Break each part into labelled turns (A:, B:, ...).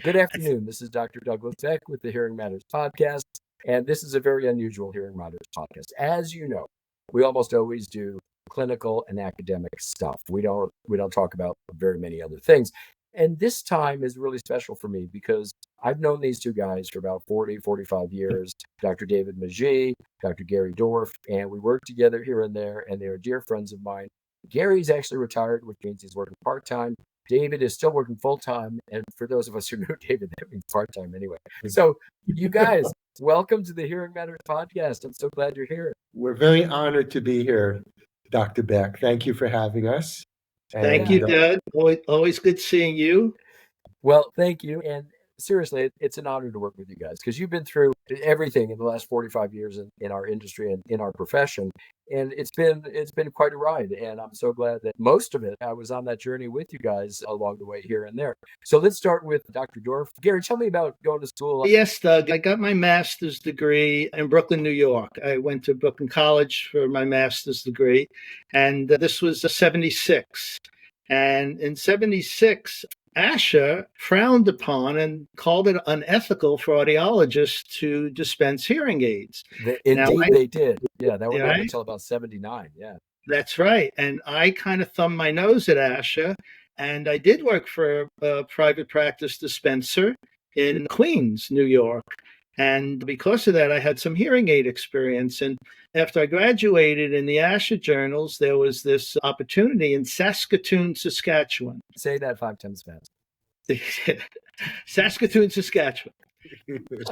A: Good afternoon. This is Dr. Douglas Beck with the Hearing Matters podcast, and this is a very unusual Hearing Matters podcast. As you know, we almost always do clinical and academic stuff. We don't talk about very many other things. And this time is really special for me because I've known these two guys for about 45 years, Dr. David Majit, Dr. Gary Dorf, and we work together here and there, and they're dear friends of mine. Gary's actually retired, which means he's working part-time. David is still working full-time. And for those of us who know David, that means part-time anyway. So you guys, welcome to the Hearing Matters podcast. I'm so glad you're here.
B: We're very honored to be here, Dr. Beck. Thank you for having us.
C: Thank you, Doug. Always good seeing you.
A: Well, thank you. And seriously, it's an honor to work with you guys because you've been through everything in the last 45 years in our industry and in our profession. And it's been quite a ride. And I'm so glad that most of it, I was on that journey with you guys along the way here and there. So let's start with Dr. Dorf. Gary, tell me about going to school.
C: Yes, Doug. I got my master's degree in Brooklyn, New York. I went to Brooklyn College for my master's degree. And this was 76. And in 76, ASHA frowned upon and called it unethical for audiologists to dispense hearing aids.
A: They did. Yeah, that went on until about 79. Yeah.
C: That's right. And I kind of thumbed my nose at ASHA, and I did work for a private practice dispenser in Queens, New York. And because of that, I had some hearing aid experience. And after I graduated in the ASHA journals, there was this opportunity in Saskatoon, Saskatchewan.
A: Say that 5 times fast.
C: Saskatoon, Saskatchewan.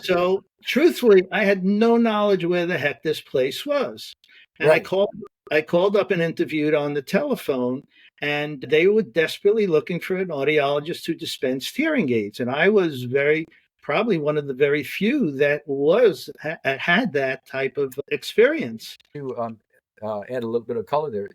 C: So truthfully, I had no knowledge where the heck this place was. And right. I called up and interviewed on the telephone, and they were desperately looking for an audiologist who dispensed hearing aids. And I was probably one of the very few that had that type of experience.
A: To add a little bit of color there,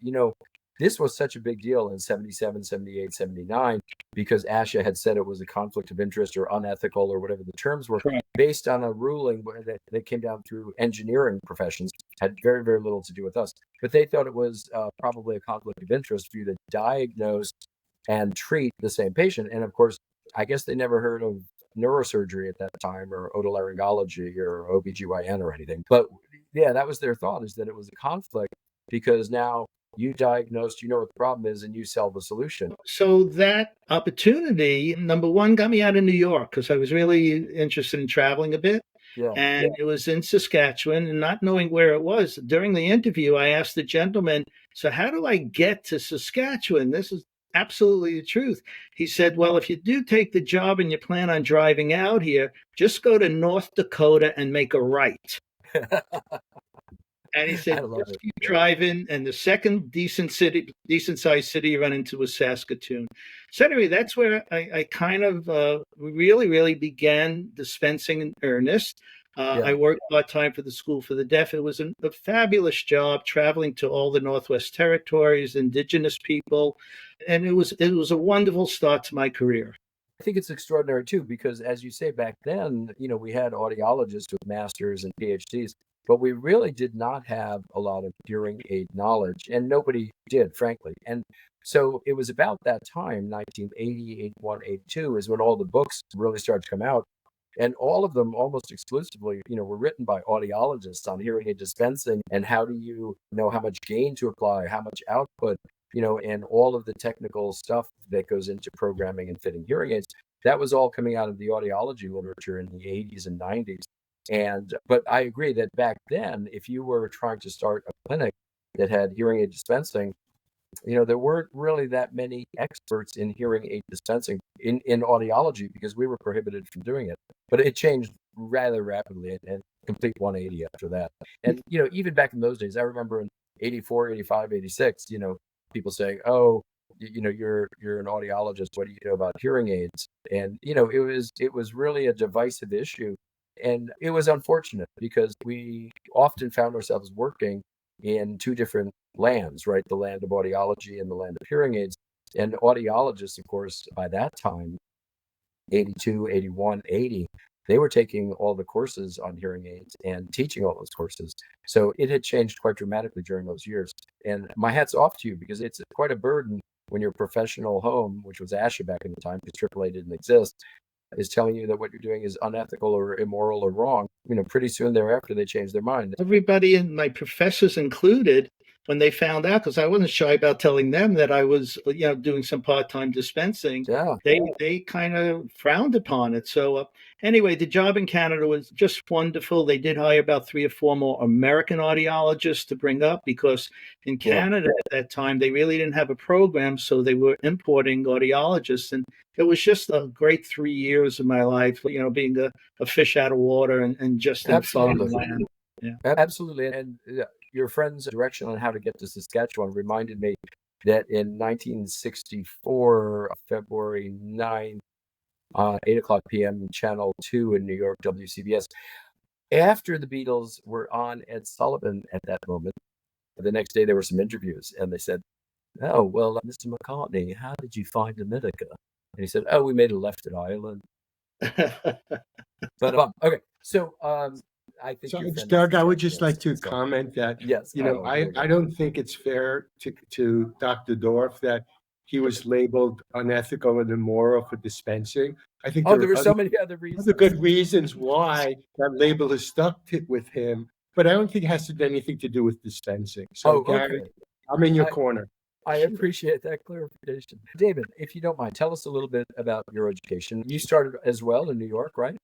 A: this was such a big deal in 77, 78, 79, because ASHA had said it was a conflict of interest or unethical or whatever the terms were, based on a ruling that came down through engineering professions, had very, very little to do with us. But they thought it was probably a conflict of interest for you to diagnose and treat the same patient. And of course, I guess they never heard of neurosurgery at that time or otolaryngology or OBGYN or anything. But yeah, that was their thought, is that it was a conflict because now you diagnosed, you know what the problem is, and you sell the solution.
C: So that opportunity, number one, got me out of New York because I was really interested in traveling a bit. Yeah. And it was in Saskatchewan, and not knowing where it was. During the interview, I asked the gentleman, so how do I get to Saskatchewan? This is absolutely the truth. He said, well, if you do take the job and you plan on driving out here, just go to North Dakota and make a right. And he said, just keep driving, and the second decent sized city you run into was Saskatoon. So anyway, that's where I kind of really, really began dispensing in earnest. I worked part-time for the School for the Deaf. It was a fabulous job traveling to all the Northwest Territories, indigenous people, and it was a wonderful start to my career.
A: I think it's extraordinary too, because as you say, back then, we had audiologists with masters and PhDs, but we really did not have a lot of hearing aid knowledge, and nobody did, frankly. And so it was about that time, 1980, 81, 82, is when all the books really started to come out. And all of them almost exclusively, were written by audiologists on hearing aid dispensing and how do you know how much gain to apply, how much output, and all of the technical stuff that goes into programming and fitting hearing aids. That was all coming out of the audiology literature in the 80s and 90s. But I agree that back then, if you were trying to start a clinic that had hearing aid dispensing, there weren't really that many experts in hearing aid dispensing in audiology because we were prohibited from doing it. But it changed rather rapidly and complete 180 after that. And, even back in those days, I remember in 84, 85, 86, people saying, oh, you're an audiologist. What do you know about hearing aids? And, it was really a divisive issue. And it was unfortunate because we often found ourselves working in two different lands, right? The land of audiology and the land of hearing aids. And audiologists, of course, by that time, 82, 81, 80, they were taking all the courses on hearing aids and teaching all those courses. So it had changed quite dramatically during those years. And my hat's off to you because it's quite a burden when your professional home, which was ASHA back in the time, because AAA didn't exist, is telling you that what you're doing is unethical or immoral or wrong, pretty soon thereafter they change their mind.
C: Everybody, and my professors included, when they found out, because I wasn't shy about telling them that I was, doing some part-time dispensing, they kind of frowned upon it. So anyway, the job in Canada was just wonderful. They did hire about 3 or 4 more American audiologists to bring up, because in Canada at that time, they really didn't have a program, so they were importing audiologists. And it was just a great 3 years of my life, being a fish out of water and just in foreign land. Yeah.
A: Absolutely. And your friend's direction on how to get to Saskatchewan reminded me that in 1964, February 9th, 8 o'clock p.m., Channel 2 in New York, WCBS, after the Beatles were on Ed Sullivan at that moment, the next day there were some interviews, and they said, "Oh, well, Mr. McCartney, how did you find America?" And he said, "Oh, we made a left at Ireland." But okay, so I think.
B: So, Doug, I would just like to comment that,
A: yes,
B: I don't think it's fair to Dr. Dorf that he was labeled unethical and immoral for dispensing. I think
A: there were so many other reasons.
B: Other good reasons why that label is stuck with him, but I don't think it has to do anything to do with dispensing. So, Gary, I'm in your corner.
A: I appreciate that clarification. David, if you don't mind, tell us a little bit about your education. You started as well in New York, right?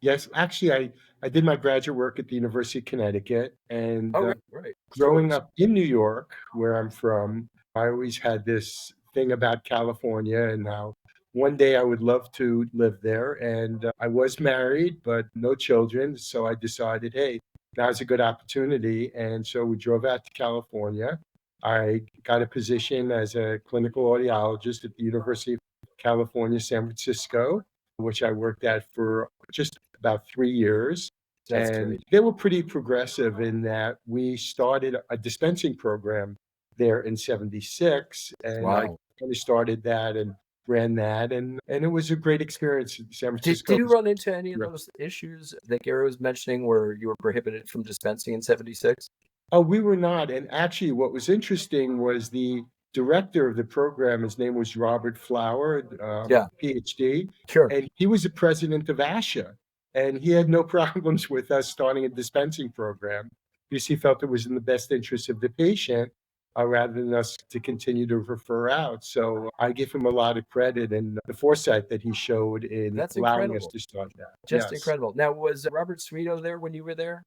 B: Yes, actually, I did my graduate work at the University of Connecticut, and
A: right.
B: Growing up in New York, where I'm from, I always had this thing about California and how one day I would love to live there. And I was married, but no children. So I decided, hey, now's a good opportunity. And so we drove out to California. I got a position as a clinical audiologist at the University of California, San Francisco, which I worked at for just about 3 years.
A: That's
B: and
A: great.
B: They were pretty progressive in that we started a dispensing program there in 76. And I kind of started that and ran that. And it was a great experience in San Francisco.
A: Did you run into any of those issues that Gary was mentioning where you were prohibited from dispensing in 76?
B: Oh, we were not. And actually, what was interesting was the director of the program, his name was Robert Flower, PhD.
A: Sure.
B: And he was the president of ASHA. And he had no problems with us starting a dispensing program because he felt it was in the best interest of the patient rather than us to continue to refer out. So I give him a lot of credit and the foresight that he showed in allowing us to start that.
A: Just incredible. Now, was Robert Sweeto there when you were there?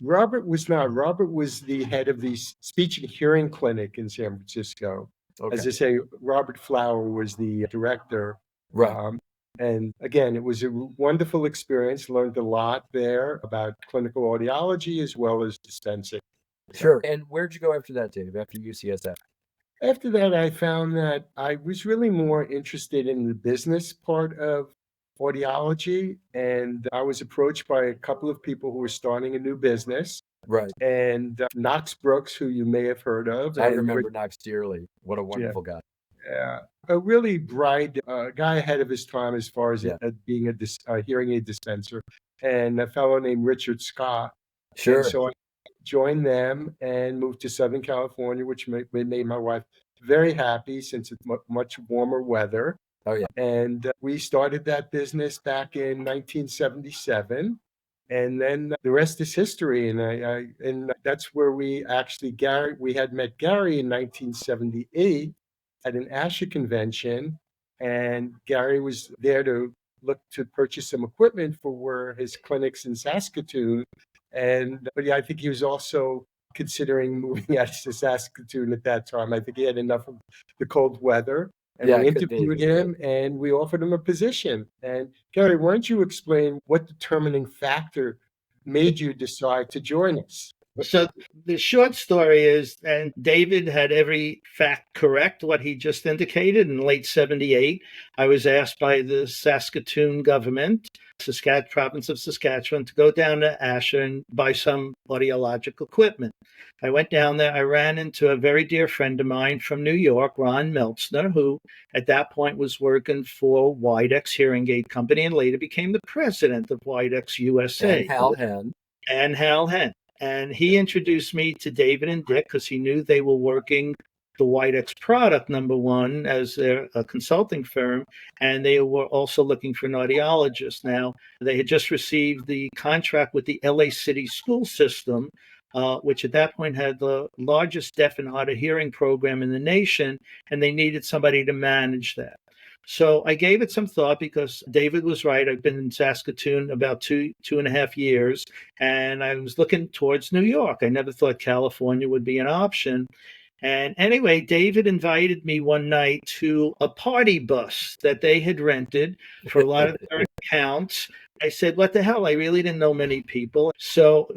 B: Robert was not. Robert was the head of the speech and hearing clinic in San Francisco. Okay. As I say, Robert Flower was the director.
A: Right.
B: And again, it was a wonderful experience. Learned a lot there about clinical audiology as well as dispensing.
A: Sure. And where'd you go after that, Dave, after UCSF?
B: After that, I found that I was really more interested in the business part of audiology. And I was approached by a couple of people who were starting a new business.
A: Right.
B: And Knox Brooks, who you may have heard of.
A: I remember Knox dearly. What a wonderful guy.
B: Yeah, a really bright guy ahead of his time as far as being a hearing aid dispenser, and a fellow named Richard Scott.
A: Sure.
B: And so I joined them and moved to Southern California, which made my wife very happy since it's much warmer weather.
A: Oh, yeah.
B: And we started that business back in 1977. And then the rest is history. And that's where we had met Gary in 1978 at an ASHA convention. And Gary was there to look to purchase some equipment for his clinics in Saskatoon. But I think he was also considering moving out to Saskatoon at that time. I think he had enough of the cold weather. And we interviewed him and we offered him a position. And Gary, why don't you explain what determining factor made you decide to join us?
C: So the short story is, and David had every fact correct, what he just indicated. In late 78, I was asked by the Saskatoon government, province of Saskatchewan, to go down to ASHA and buy some audiological equipment. I went down there. I ran into a very dear friend of mine from New York, Ron Meltzner, who at that point was working for Widex Hearing Aid Company and later became the president of Widex USA. And Hal Henn. And he introduced me to David and Dick because he knew they were working the Whitex product, number one, as a consulting firm, and they were also looking for an audiologist. Now, they had just received the contract with the LA City school system, which at that point had the largest deaf and hard of hearing program in the nation, and they needed somebody to manage that. So I gave it some thought because David was right. I've been in Saskatoon about two and a half years, and I was looking towards New York. I never thought California would be an option. And anyway, David invited me one night to a party bus that they had rented for a lot of their accounts. I said, what the hell? I really didn't know many people. So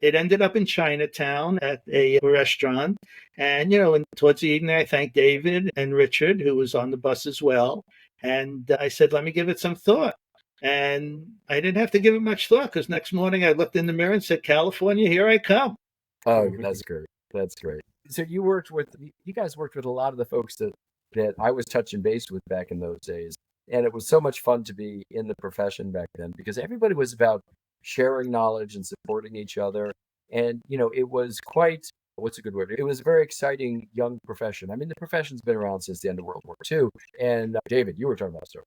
C: it ended up in Chinatown at a restaurant. And, and towards the evening, I thanked David and Richard, who was on the bus as well. And I said, let me give it some thought. And I didn't have to give it much thought because next morning I looked in the mirror and said, California, here I come.
A: Oh, that's great. That's great. So you guys worked with a lot of the folks that I was touching base with back in those days. And it was so much fun to be in the profession back then because everybody was about sharing knowledge and supporting each other. And, it was quite, what's a good word? It was a very exciting young profession. I mean, the profession's been around since the end of World War II. And David, you were talking about stuff.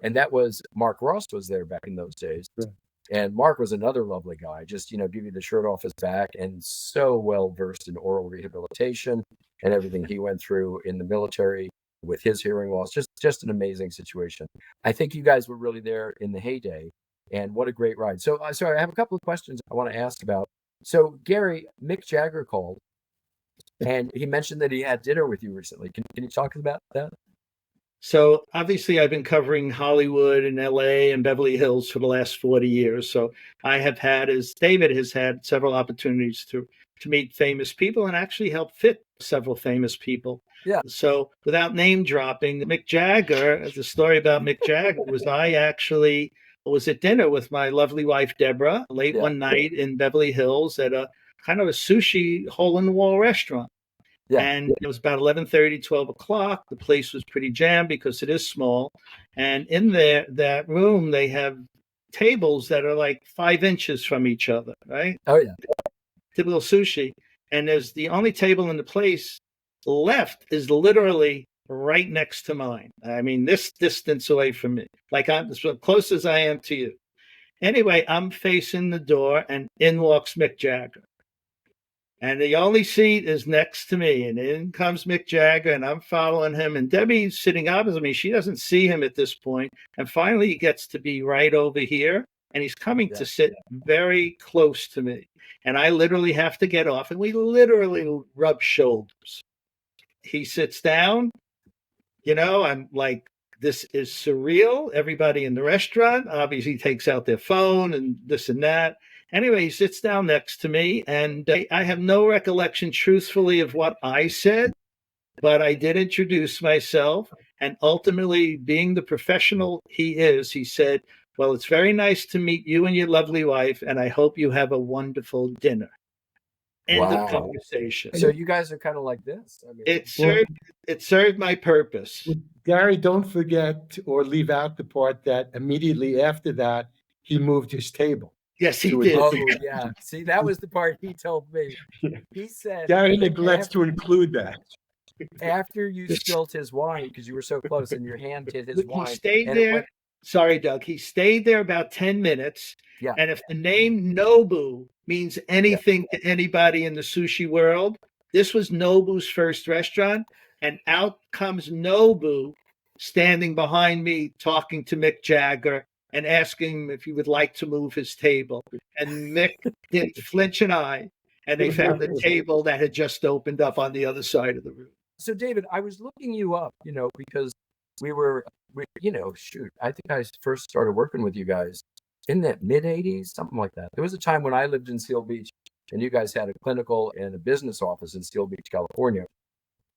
A: And that was Mark Ross was there back in those days. Yeah. And Mark was another lovely guy, just, give you the shirt off his back and so well versed in oral rehabilitation and everything he went through in the military with his hearing loss. Just an amazing situation. I think you guys were really there in the heyday, and what a great ride. So I have a couple of questions I want to ask about. So Gary, Mick Jagger called and he mentioned that he had dinner with you recently. Can you talk about that?
C: So obviously I've been covering Hollywood and LA and Beverly Hills for the last 40 years. So I have had, as David has had, several opportunities to meet famous people and actually help fit several famous people.
A: Yeah.
C: So without name dropping, Mick Jagger, the story about Mick Jagger was I actually was at dinner with my lovely wife, Deborah, late one night in Beverly Hills at a kind of a sushi hole-in-the-wall restaurant. Yeah. And it was about 11:30, 12 o'clock. The place was pretty jammed because it is small. And in that room, they have tables that are like 5 inches from each other, right?
A: Oh, yeah.
C: Typical sushi. And there's the only table in the place left is literally right next to mine. I mean, this distance away from me. Like I'm as close as I am to you. Anyway, I'm facing the door and in walks Mick Jagger. And the only seat is next to me. And in comes Mick Jagger, and I'm following him. And Debbie's sitting opposite me. She doesn't see him at this point. And finally, he gets to be right over here. And he's coming to sit very close to me. And I literally have to get off. And we literally rub shoulders. He sits down. I'm like, this is surreal. Everybody in the restaurant obviously takes out their phone and this and that. Anyway, he sits down next to me, and I have no recollection, truthfully, of what I said, but I did introduce myself. And ultimately, being the professional he is, he said, well, it's very nice to meet you and your lovely wife, and I hope you have a wonderful dinner. End of conversation.
A: So you guys are kind of like this. I mean,
C: it served my purpose.
B: Gary, don't forget or leave out the part that immediately after that, he moved his table.
C: Yes, he did.
A: Oh, yeah. See, that was the part he told me. He said...
B: Gary neglects to include that.
A: After you spilt his wine, because you were so close and your hand hit his wine.
C: He stayed there. Sorry, Doug. He stayed there about 10 minutes.
A: Yeah.
C: And if the name Nobu means anything to anybody in the sushi world, this was Nobu's first restaurant. And out comes Nobu standing behind me, talking to Mick Jagger and asking him if he would like to move his table. And Mick didn't flinch an eye. And they found a table that had just opened up on the other side of the room.
A: So, David, I was looking you up, because I think I first started working with you guys in the mid-'80s, something like that. There was a time when I lived in Seal Beach, and you guys had a clinical and a business office in Seal Beach, California,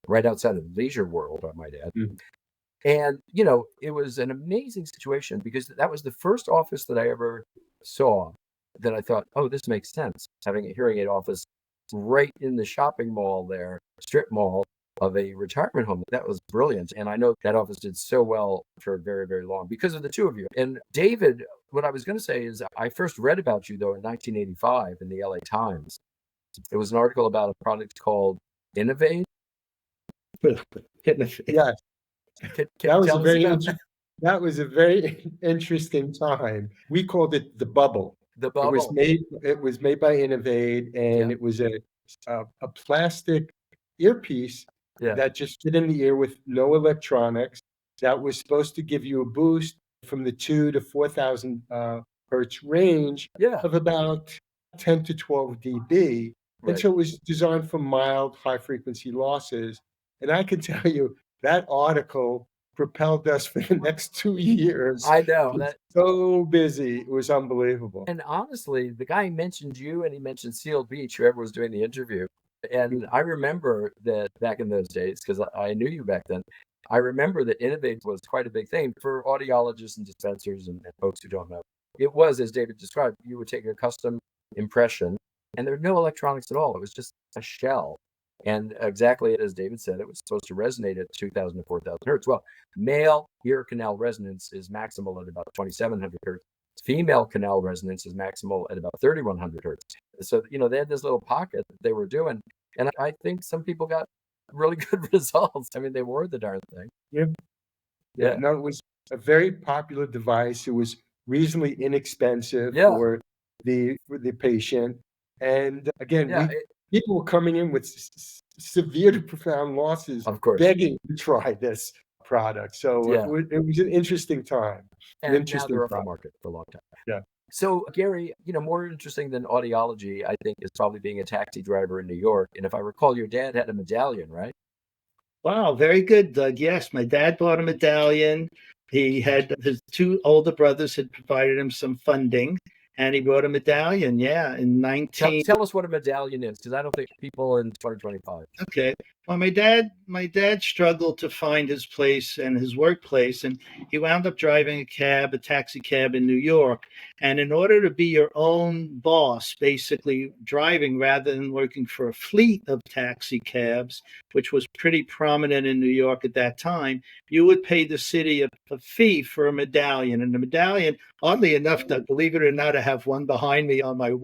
A: right outside of Leisure World, I might add. Mm-hmm. And, it was an amazing situation because that was the first office that I ever saw that I thought, oh, this makes sense. Having a hearing aid office right in the shopping mall there, strip mall of a retirement home. That was brilliant. And I know that office did so well for very, very long because of the two of you. And David, what I was going to say is I first read about you, though, in 1985 in the LA Times. It was an article about a product called Innovate.
C: Hitting the face.
B: Yes,
A: Can
B: that was a
A: tell us
B: very
A: about that?
B: that was a very interesting time. We called it the bubble.
A: The
B: It was
A: bubble.
B: made by Innovate, and
A: Yeah.
B: it was a plastic earpiece
A: Yeah.
B: that just fit in the ear with no electronics. That was supposed to give you a boost from the 2 to 4,000 hertz range
A: Yeah.
B: of about 10 to 12 dB. And
A: Right.
B: so it was designed for mild high frequency losses. And I can tell you that article propelled us for the next 2 years.
A: I know
B: It was
A: that.
B: so busy. It was unbelievable.
A: And honestly, the guy mentioned you and he mentioned Seal Beach, whoever was doing the interview. And I remember that back in those days, because I knew you back then, I remember that Innovate was quite a big thing for audiologists and dispensers and folks who don't know. It was, as David described, you would take a custom impression and there were no electronics at all. It was just a shell. And exactly as David said, it was supposed to resonate at 2,000 to 4,000 hertz. Well, male ear canal resonance is maximal at about 2,700 hertz. Female canal resonance is maximal at about 3,100 hertz. So, they had this little pocket that they were doing. And I think some people got really good results. I mean, they wore the darn thing.
B: Yeah. No, it was a very popular device. It was reasonably inexpensive
A: Yeah.
B: for the patient. And again, people were coming in with severe to profound losses,
A: of course,
B: begging to try this product. So
A: Yeah.
B: it was an interesting time.
A: And now they're off the market for a long time.
B: Yeah.
A: So, Gary, more interesting than audiology, I think, is probably being a taxi driver in New York. And if I recall, your dad had a medallion, right?
C: Wow, very good, Doug. Yes, my dad bought a medallion. He had his two older brothers had provided him some funding, and he bought a medallion. Yeah, in 19.
A: Tell us what a medallion is, because I don't think people in 2025.
C: Okay. Well, my dad struggled to find his place and his workplace, and he wound up driving a taxi cab in New York. And in order to be your own boss, basically driving rather than working for a fleet of taxi cabs, which was pretty prominent in New York at that time, you would pay the city a fee for a medallion. And the medallion, oddly enough, Doug, believe it or not, I have one behind me on my.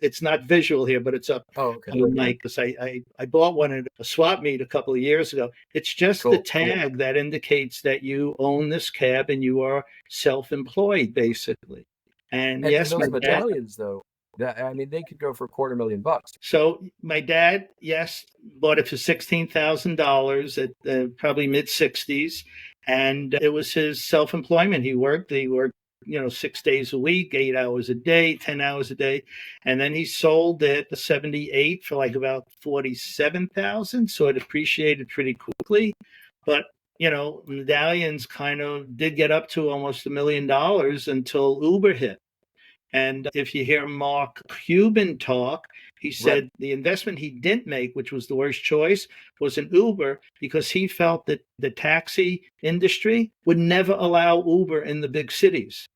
C: It's not visual here, but it's up.
A: Oh, okay.
C: On the mic, because I bought one at a swap meet a couple of years ago. It's just the tag that indicates that you own this cab and you are self-employed, basically. And yes,
A: those medallions, though, they could go for $250,000.
C: So my dad, yes, bought it for $16,000 at probably mid-60s, and it was his self-employment. He worked 6 days a week, 8 hours a day, 10 hours a day. And then he sold it the 78 for like about 47,000. So it appreciated pretty quickly. But, medallions kind of did get up to almost $1 million until Uber hit. And if you hear Mark Cuban talk, he said the investment he didn't make, which was the worst choice, was in Uber, because he felt that the taxi industry would never allow Uber in the big cities.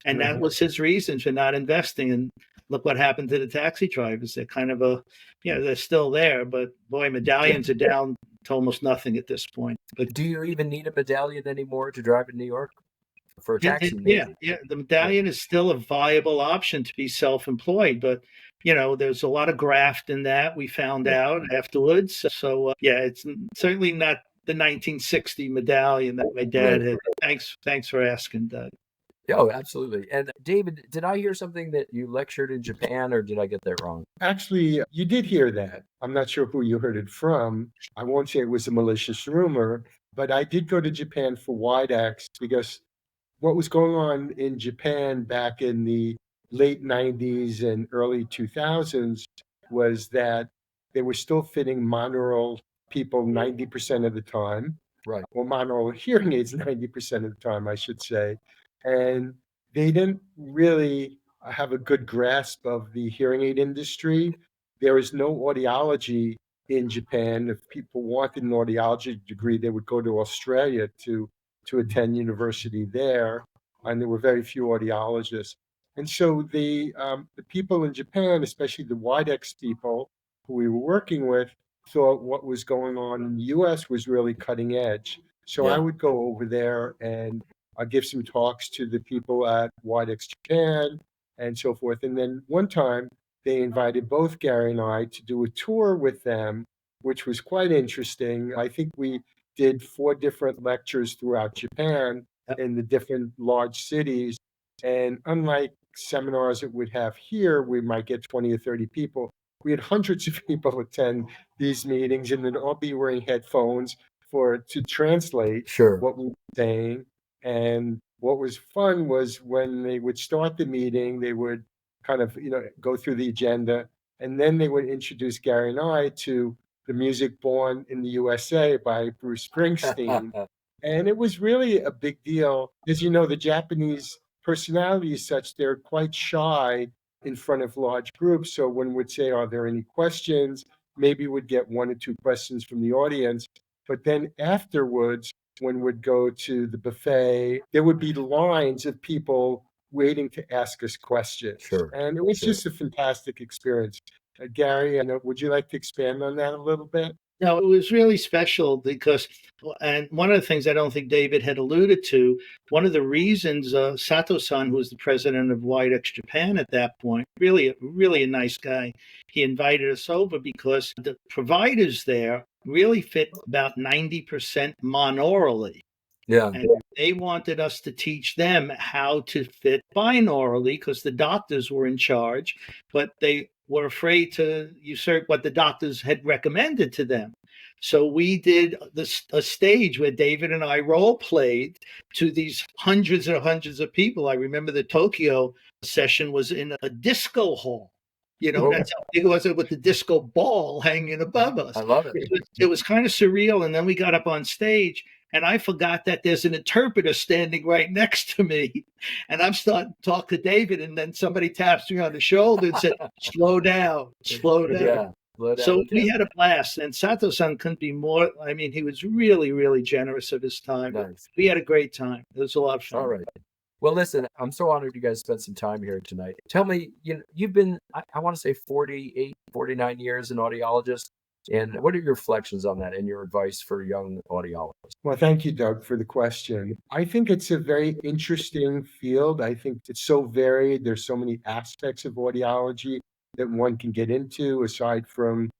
C: And that was his reason for not investing. And look what happened to the taxi drivers. They're kind of they're still there, but boy, medallions are down to almost nothing at this point. But
A: do you even need a medallion anymore to drive in New York? For a taxi,
C: yeah. The medallion is still a viable option to be self-employed, but there's a lot of graft in that. We found out afterwards. So it's certainly not the 1960 medallion that my dad had. Thanks for asking, Doug.
A: Oh, absolutely. And David, did I hear something that you lectured in Japan, or did I get that wrong?
B: Actually, you did hear that. I'm not sure who you heard it from. I won't say it was a malicious rumor, but I did go to Japan for WideX, because what was going on in Japan back in the late 90s and early 2000s was that they were still fitting monaural people 90% of the time.
A: Right.
B: Or monaural hearing aids 90% of the time, I should say. And they didn't really have a good grasp of the hearing aid industry. There is no audiology in Japan. If people wanted an audiology degree, they would go to Australia to attend university there, and there were very few audiologists. And so the people in Japan, especially the WideX people who we were working with, thought what was going on in the US was really cutting edge. So I would go over there and give some talks to the people at WideX Japan and so forth. And then one time they invited both Gary and I to do a tour with them which was quite interesting. I think we did 4 different lectures throughout Japan in the different large cities. And unlike seminars that we'd have here, we might get 20 or 30 people. We had hundreds of people attend these meetings, and they'd all be wearing headphones to translate what we were saying. And what was fun was when they would start the meeting, they would kind of, go through the agenda, and then they would introduce Gary and I to the music Born in the USA by Bruce Springsteen. And it was really a big deal. As you know, the Japanese personality is such, they're quite shy in front of large groups. So one would say, are there any questions? Maybe would get 1 or 2 questions from the audience. But then afterwards, one would go to the buffet, there would be lines of people waiting to ask us questions. And it was just a fantastic experience. Gary, would you like to expand on that a little bit?
C: No, it was really special because, and one of the things I don't think David had alluded to, one of the reasons Sato-san, who was the president of Widex Japan at that point, really a nice guy, he invited us over because the providers there really fit about 90% monaurally.
A: Yeah.
C: And they wanted us to teach them how to fit binaurally because the doctors were in charge, but they were afraid to usurp what the doctors had recommended to them. So we did a stage where David and I role played to these hundreds and hundreds of people. I remember the Tokyo session was in a disco hall. That's how big it was, with the disco ball hanging above us.
A: I love it.
C: It was kind of surreal. And then we got up on stage, and I forgot that there's an interpreter standing right next to me. And I'm starting to talk to David, and then somebody taps me on the shoulder and said, slow down, slow down.
A: Yeah.
C: So we had a blast, and Sato-san couldn't be more. I mean, he was really, really generous of his time.
A: Nice.
C: We had a great time. It was a lot of fun.
A: All right. Well, listen, I'm so honored you guys spent some time here tonight. Tell me, you've been, I want to say 48, 49 years an audiologist. And what are your reflections on that and your advice for young audiologists?
B: Well, thank you, Doug, for the question. I think it's a very interesting field. I think it's so varied. There's so many aspects of audiology that one can get into aside from,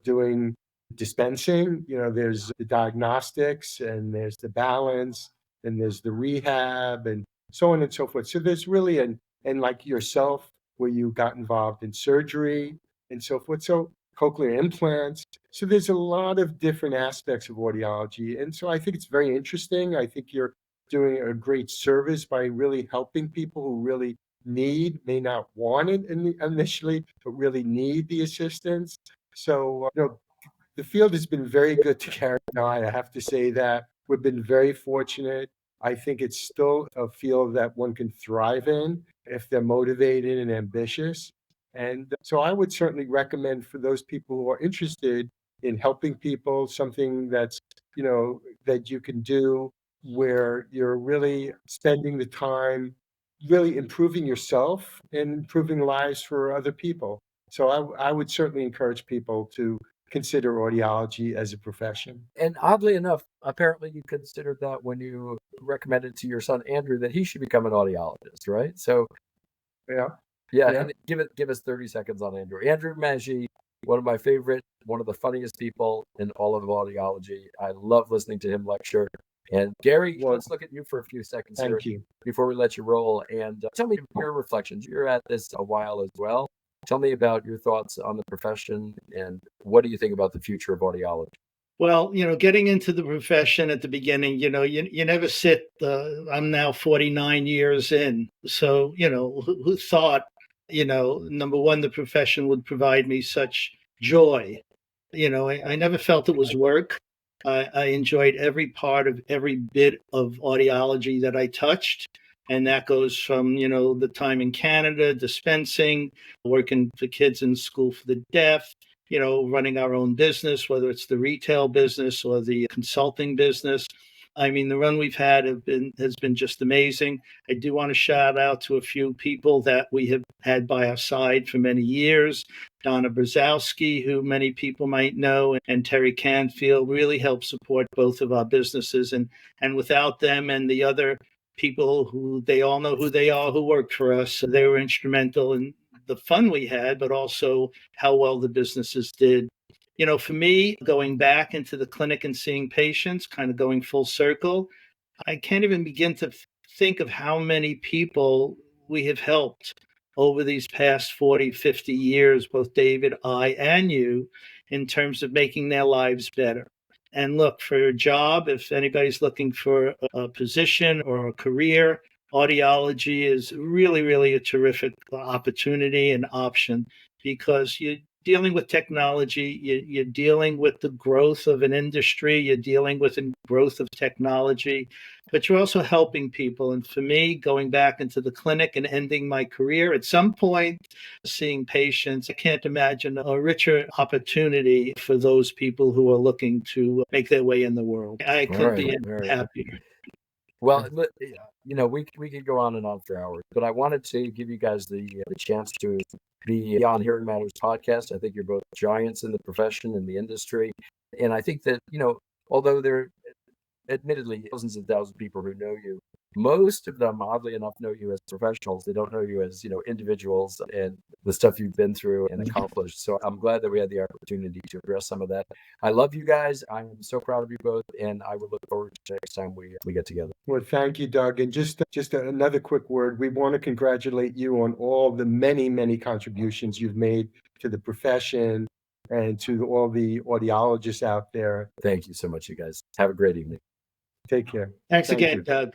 B: doing dispensing. There's the diagnostics, and there's the balance, and there's the rehab, and so on and so forth. So there's really, and like yourself, where you got involved in surgery and so forth. So cochlear implants. So there's a lot of different aspects of audiology. And so I think it's very interesting. I think you're doing a great service by really helping people who really may not want it initially, but really need the assistance. So, the field has been very good to Gary and I have to say that. We've been very fortunate. I think it's still a field that one can thrive in if they're motivated and ambitious. And so I would certainly recommend for those people who are interested in helping people, something that's, that you can do where you're really spending the time, really improving yourself and improving lives for other people. So I would certainly encourage people to consider audiology as a profession.
A: And oddly enough, apparently you considered that when you recommended to your son, Andrew, that he should become an audiologist, right? So yeah. And give us 30 seconds on Andrew. Andrew Majit, one of my favorite, one of the funniest people in all of audiology. I love listening to him lecture. And Gary, let's look at you for a few seconds here before we let you roll. And tell me your reflections. You're at this a while as well. Tell me about your thoughts on the profession, and what do you think about the future of audiology?
C: Well, getting into the profession at the beginning, you never sit. I'm now 49 years in. So, who thought, number one, the profession would provide me such joy. I never felt it was work. I enjoyed every part of every bit of audiology that I touched. And that goes from, the time in Canada, dispensing, working for kids in school for the deaf, running our own business, whether it's the retail business or the consulting business. I mean, the run we've had has been just amazing. I do want to shout out to a few people that we have had by our side for many years. Donna Brzezowski, who many people might know, and Terry Canfield really helped support both of our businesses. And without them and the other people who they all know who they are, who worked for us, they were instrumental in the fun we had, but also how well the businesses did. For me, going back into the clinic and seeing patients, kind of going full circle, I can't even begin to think of how many people we have helped over these past 40, 50 years, both David, I, and you, in terms of making their lives better. And look, for a job, if anybody's looking for a position or a career, audiology is really, really a terrific opportunity and option, because you're dealing with technology, you're dealing with the growth of an industry, you're dealing with the growth of technology, but you're also helping people. And for me, going back into the clinic and ending my career at some point, seeing patients, I can't imagine a richer opportunity for those people who are looking to make their way in the world. I couldn't be happier.
A: Well, we could go on and on for hours, but I wanted to give you guys the chance to be on Hearing Matters podcast. I think you're both giants in the profession, in the industry. And I think that, although there are admittedly thousands and thousands of people who know you, most of them, oddly enough, know you as professionals. They don't know you as, individuals and the stuff you've been through and accomplished. So I'm glad that we had the opportunity to address some of that. I love you guys. I'm so proud of you both, and I will look forward to next time we get together.
B: Well, thank you, Doug. And just another quick word. We want to congratulate you on all the many, many contributions you've made to the profession and to all the audiologists out there.
A: Thank you so much, you guys. Have a great evening.
B: Take care.
C: Thanks again, Doug.